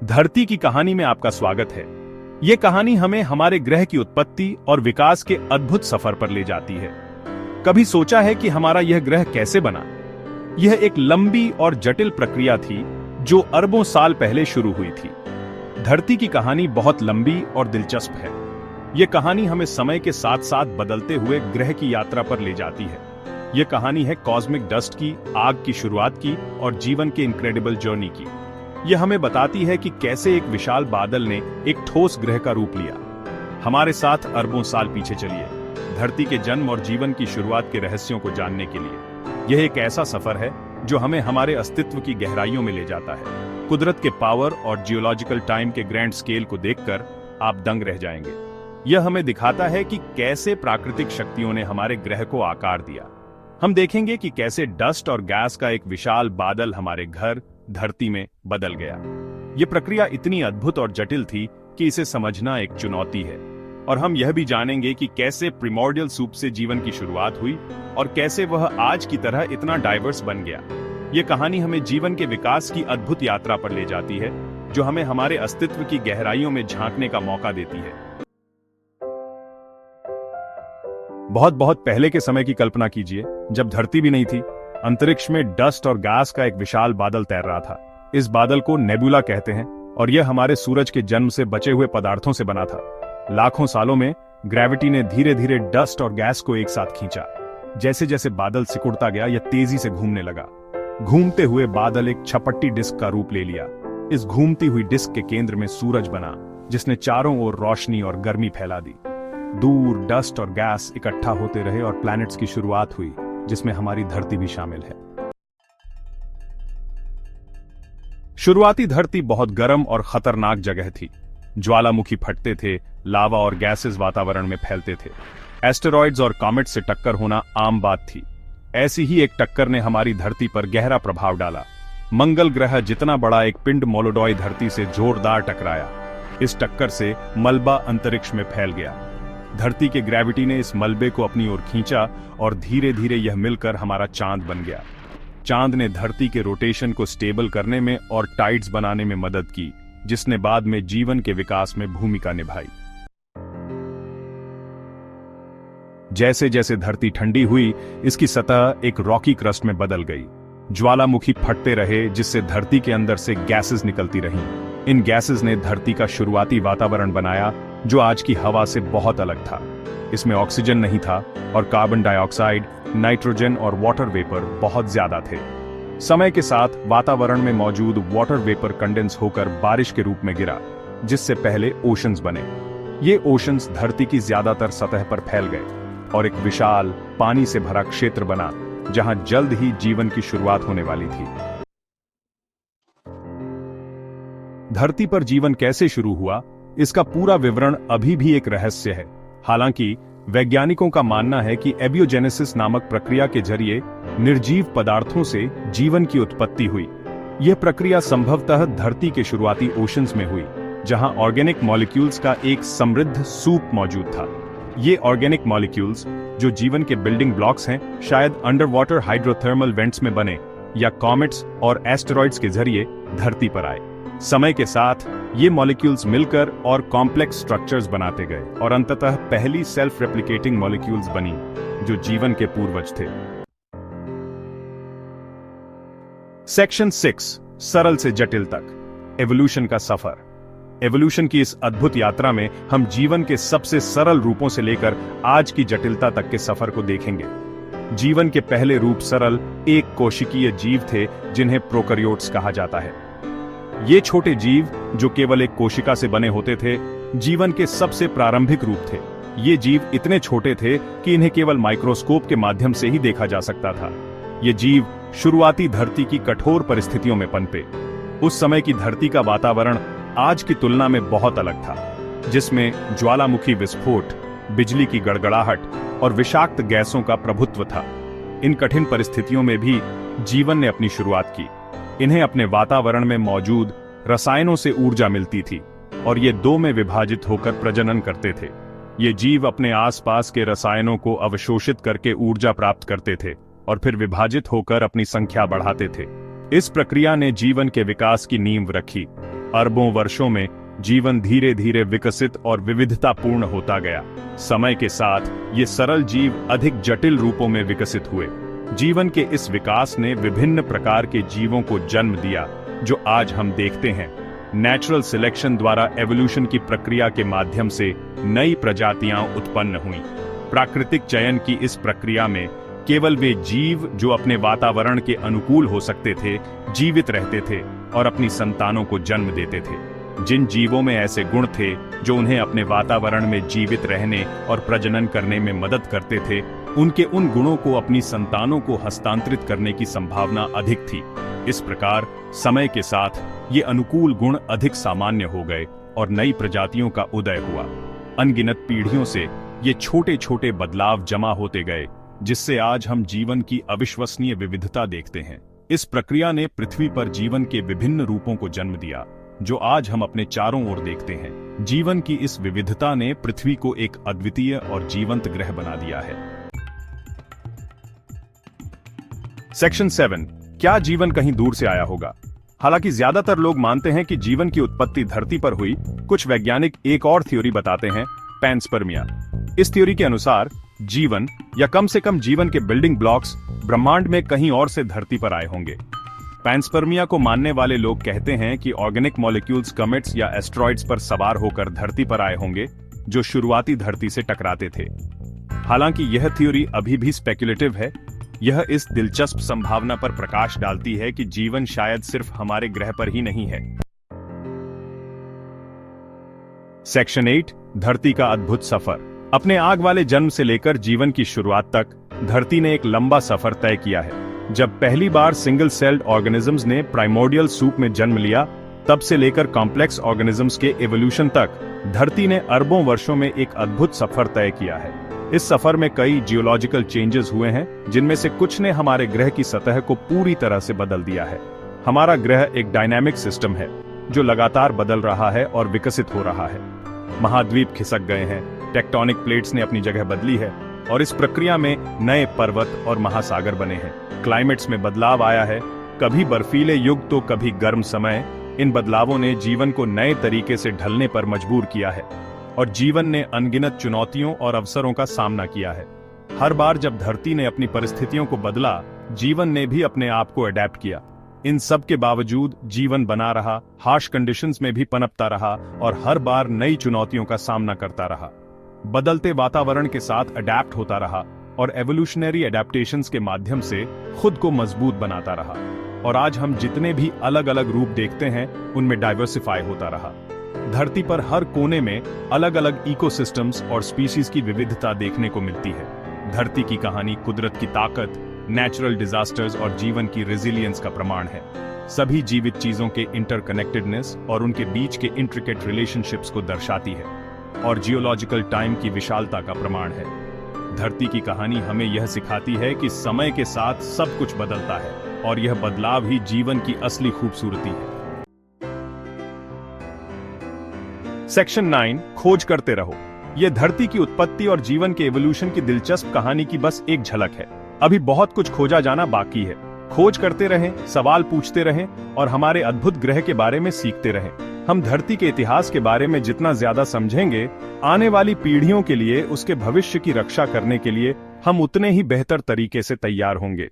धरती की कहानी में आपका स्वागत है। ये कहानी हमें हमारे ग्रह की उत्पत्ति और विकास के अद्भुत सफर पर ले जाती है। कभी सोचा है कि हमारा यह ग्रह कैसे बना? यह एक लंबी और जटिल प्रक्रिया थी जो अरबों साल पहले शुरू हुई थी। धरती की कहानी बहुत लंबी और दिलचस्प है। यह कहानी हमें समय के साथ साथ बदलते हुए ग्रह की यात्रा पर ले जाती है। यह कहानी है कॉस्मिक डस्ट की, आग की शुरुआत की और जीवन के इनक्रेडिबल जर्नी की। यह हमें बताती है कि कैसे एक विशाल बादल ने एक ठोस ग्रह का रूप लिया। हमारे साथ अरबों साल पीछे चलिए, धरती के जन्म और जीवन की शुरुआत के रहस्यों को जानने के लिए। यह एक ऐसा सफर है जो हमें हमारे अस्तित्व की गहराइयों में ले जाता है। कुदरत के पावर और जियोलॉजिकल टाइम के ग्रैंड स्केल को देखकर आप दंग रह जाएंगे। यह हमें दिखाता है कि कैसे प्राकृतिक शक्तियों ने हमारे ग्रह को आकार दिया। हम देखेंगे कि कैसे डस्ट और गैस का एक विशाल बादल हमारे घर धरती में बदल गया। यह प्रक्रिया इतनी अद्भुत और जटिल थी कि इसे समझना एक चुनौती है। और हम यह भी जानेंगे कि कैसे प्रिमोर्डियल सूप से जीवन की शुरुआत हुई और कैसे वह आज की तरह इतना डाइवर्स बन गया। यह कहानी हमें जीवन के विकास की अद्भुत यात्रा पर ले जाती है, जो हमें हमारे अस्तित्व की गहराइयों में झांकने का मौका देती है। बहुत बहुत पहले के समय की कल्पना कीजिए, जब धरती भी नहीं थी। अंतरिक्ष में डस्ट और गैस का एक विशाल बादल तैर रहा था। इस बादल को नेबुला कहते हैं और यह हमारे सूरज के जन्म से बचे हुए पदार्थों से बना था। लाखों सालों में ग्रेविटी ने धीरे धीरे डस्ट और गैस को एक साथ खींचा। जैसे जैसे बादल सिकुड़ता गया, यह तेजी से घूमने लगा। घूमते हुए बादल एक छपट्टी डिस्क का रूप ले लिया। इस घूमती हुई डिस्क के केंद्र में सूरज बना, जिसने चारों ओर रोशनी और गर्मी फैला दी। दूर डस्ट और गैस इकट्ठा होते रहे और प्लैनेट्स की शुरुआत हुई, जिसमें हमारी धरती भी शामिल है। शुरुआती धरती बहुत गर्म और खतरनाक जगह थी। ज्वालामुखी फटते थे, लावा और गैसेस वातावरण में फैलते थे। एस्टेरॉइड्स और कॉमेट से टक्कर होना आम बात थी। ऐसी ही एक टक्कर ने हमारी धरती पर गहरा प्रभाव डाला। मंगल ग्रह जितना बड़ा एक पिंड मोलोडॉय धरती से जोरदार टकराया। इस टक्कर से मलबा अंतरिक्ष में फैल गया। धरती के ग्रेविटी ने इस मलबे को अपनी ओर खींचा और धीरे धीरे यह मिलकर हमारा चांद बन गया। चांद ने धरती के रोटेशन को स्टेबल करने में और टाइड्स बनाने में मदद की, जिसने बाद में जीवन के विकास में भूमिका निभाई। जैसे जैसे धरती ठंडी हुई, इसकी सतह एक रॉकी क्रस्ट में बदल गई। ज्वालामुखी फटते रहे, जिससे धरती के अंदर से गैसेस निकलती रहीं। इन गैसेस ने धरती का शुरुआती वातावरण बनाया, जो आज की हवा से बहुत अलग था। इसमें ऑक्सीजन नहीं था और कार्बन डाइऑक्साइड, नाइट्रोजन और वाटर वेपर बहुत ज्यादा थे। समय के साथ वातावरण में मौजूद वाटर वेपर कंडेंस होकर बारिश के रूप में गिरा, जिससे पहले ओशंस बने। ये ओशंस धरती की ज्यादातर सतह पर फैल गए और एक विशाल पानी से भरा क्षेत्र बना, जहां जल्द ही जीवन की शुरुआत होने वाली थी। धरती पर जीवन कैसे शुरू हुआ, इसका पूरा विवरण अभी भी एक रहस्य है। हालांकि वैज्ञानिकों का मानना है कि एबियोजेनेसिस नामक प्रक्रिया के जरिए निर्जीव पदार्थों से जीवन की उत्पत्ति हुई। यह प्रक्रिया संभवतः धरती के शुरुआती ओशंस में हुई, जहां ऑर्गेनिक मॉलिक्यूल्स का एक समृद्ध सूप मौजूद था। ये ऑर्गेनिक मॉलिक्यूल्स, जो जीवन के बिल्डिंग ब्लॉक्स हैं, शायद अंडर वाटर हाइड्रोथर्मल वेंट्स में बने या कॉमेट्स और एस्टेरॉइड्स के जरिए धरती पर आए। समय के साथ ये मॉलिक्यूल्स मिलकर और कॉम्प्लेक्स स्ट्रक्चर्स बनाते गए और अंततः पहली सेल्फ रेप्लिकेटिंग मॉलिक्यूल्स बनी, जो जीवन के पूर्वज थे। सेक्शन 6, सरल से जटिल तक, एवोल्यूशन का सफर। एवोल्यूशन की इस अद्भुत यात्रा में हम जीवन के सबसे सरल रूपों से लेकर आज की जटिलता तक के सफर को देखेंगे। जीवन के पहले रूप सरल एक कोशिकीय जीव थे, जिन्हें प्रोकैरियोट्स कहा जाता है। ये छोटे जीव, जो केवल एक कोशिका से बने होते थे, जीवन के सबसे प्रारंभिक रूप थे। ये जीव इतने छोटे थे कि इन्हें केवल माइक्रोस्कोप के माध्यम से ही देखा जा सकता था। ये जीव शुरुआती धरती की कठोर परिस्थितियों में पनपे। उस समय की धरती का वातावरण आज की तुलना में बहुत अलग था, जिसमें ज्वालामुखी विस्फोट, बिजली की गड़गड़ाहट और विषाक्त गैसों का प्रभुत्व था। इन कठिन परिस्थितियों में भी जीवन ने अपनी शुरुआत की। इन्हें अपने वातावरण में मौजूद रसायनों से ऊर्जा मिलती थी और ये दो में विभाजित होकर प्रजनन करते थे। ये जीव अपने आसपास के रसायनों को अवशोषित करके ऊर्जा प्राप्त करते थे और फिर विभाजित होकर अपनी संख्या बढ़ाते थे। इस प्रक्रिया ने जीवन के विकास की नींव रखी। अरबों वर्षों में जीवन धीरे धीरे विकसित और विविधतापूर्ण होता गया। समय के साथ ये सरल जीव अधिक जटिल रूपों में विकसित हुए। जीवन के इस विकास ने विभिन्न प्रकार के जीवों को जन्म दिया जो आज हम देखते हैं। नेचुरल सिलेक्शन द्वारा एवोल्यूशन की प्रक्रिया के माध्यम से नई प्रजातियां उत्पन्न हुईं। प्राकृतिक चयन की इस प्रक्रिया में केवल वे जीव जो अपने वातावरण के अनुकूल हो सकते थे जीवित रहते थे और अपनी संतानों को जन्म देते थे। जिन जीवों में ऐसे गुण थे जो उन्हें अपने वातावरण में जीवित रहने और प्रजनन करने में मदद करते थे, उनके उन गुणों को अपनी संतानों को हस्तांतरित करने की संभावना अधिक थी। इस प्रकार समय के साथ ये अनुकूल गुण अधिक सामान्य हो गए और नई प्रजातियों का उदय हुआ। अनगिनत पीढ़ियों से ये छोटे छोटे बदलाव जमा होते गए, जिससे आज हम जीवन की अविश्वसनीय विविधता देखते हैं। इस प्रक्रिया ने पृथ्वी पर जीवन के विभिन्न रूपों को जन्म दिया, जो आज हम अपने चारों ओर देखते हैं। जीवन की इस विविधता ने पृथ्वी को एक अद्वितीय और जीवंत ग्रह बना दिया है। सेक्शन 7, क्या जीवन कहीं दूर से आया होगा? हालांकि ज्यादातर लोग मानते हैं कि जीवन की उत्पत्ति धरती पर हुई, कुछ वैज्ञानिक एक और थ्योरी बताते हैं, पैनस्पर्मिया। इस थ्योरी के अनुसार जीवन या कम से कम जीवन के बिल्डिंग ब्लॉक्स ब्रह्मांड में कहीं और से धरती पर आए होंगे। पैनस्पर्मिया को मानने वाले लोग कहते हैं कि ऑर्गेनिक मॉलिक्यूल्स कमेट्स या एस्ट्रॉइड्स पर सवार होकर धरती पर आए होंगे, जो शुरुआती धरती से टकराते थे। हालांकि यह थ्योरी अभी भी स्पेक्युलेटिव है। यह इस दिलचस्प संभावना पर प्रकाश डालती है कि जीवन शायद सिर्फ हमारे ग्रह पर ही नहीं है। सेक्शन 8, धरती का अद्भुत सफर। अपने आग वाले जन्म से लेकर जीवन की शुरुआत तक धरती ने एक लंबा सफर तय किया है। जब पहली बार सिंगल सेल्ड ऑर्गेनिजम्स ने प्राइमोर्डियल सूप में जन्म लिया, तब से लेकर कॉम्प्लेक्स ऑर्गेनिजम्स के एवोल्यूशन तक धरती ने अरबों वर्षों में एक अद्भुत सफर तय किया है। इस सफर में कई जियोलॉजिकल चेंजेस हुए हैं, जिनमें से कुछ ने हमारे ग्रह की सतह को पूरी तरह से बदल दिया है। हमारा ग्रह एक डायनामिक सिस्टम है जो लगातार बदल रहा है और विकसित हो रहा है। महाद्वीप खिसक गए हैं, टेक्टोनिक प्लेट्स ने अपनी जगह बदली है और इस प्रक्रिया में नए पर्वत और महासागर बने हैं। क्लाइमेट्स में बदलाव आया है, कभी बर्फीले युग तो कभी गर्म समय। इन बदलावों ने जीवन को नए तरीके से ढलने पर मजबूर किया है और जीवन ने अनगिनत चुनौतियों और अवसरों का सामना किया है। हर बार जब धरती ने अपनी परिस्थितियों को बदला, जीवन ने भी अपने आप को अडेप्ट किया। इन सब के बावजूद जीवन बना रहा, हार्श कंडीशंस में भी पनपता रहा और हर बार नई चुनौतियों का सामना करता रहा। बदलते वातावरण के साथ अडेप्ट होता रहा और एवोल्यूशनरी एडेप्टेशंस के माध्यम से खुद को मजबूत बनाता रहा। और आज हम जितने भी अलग अलग रूप देखते हैं, उनमें डाइवर्सिफाई होता रहा। धरती पर हर कोने में अलग अलग इकोसिस्टम्स और स्पीशीज की विविधता देखने को मिलती है। धरती की कहानी कुदरत की ताकत, नेचुरल डिजास्टर्स और जीवन की रेजिलियंस का प्रमाण है। सभी जीवित चीजों के इंटरकनेक्टेडनेस और उनके बीच के इंट्रिकेट रिलेशनशिप्स को दर्शाती है और जियोलॉजिकल टाइम की विशालता का प्रमाण है। धरती की कहानी हमें यह सिखाती है कि समय के साथ सब कुछ बदलता है और यह बदलाव ही जीवन की असली खूबसूरती है। सेक्शन 9, खोज करते रहो। यह धरती की उत्पत्ति और जीवन के एवोल्यूशन की दिलचस्प कहानी की बस एक झलक है। अभी बहुत कुछ खोजा जाना बाकी है। खोज करते रहें, सवाल पूछते रहें और हमारे अद्भुत ग्रह के बारे में सीखते रहें। हम धरती के इतिहास के बारे में जितना ज्यादा समझेंगे, आने वाली पीढ़ियों के लिए उसके भविष्य की रक्षा करने के लिए हम उतने ही बेहतर तरीके से तैयार होंगे।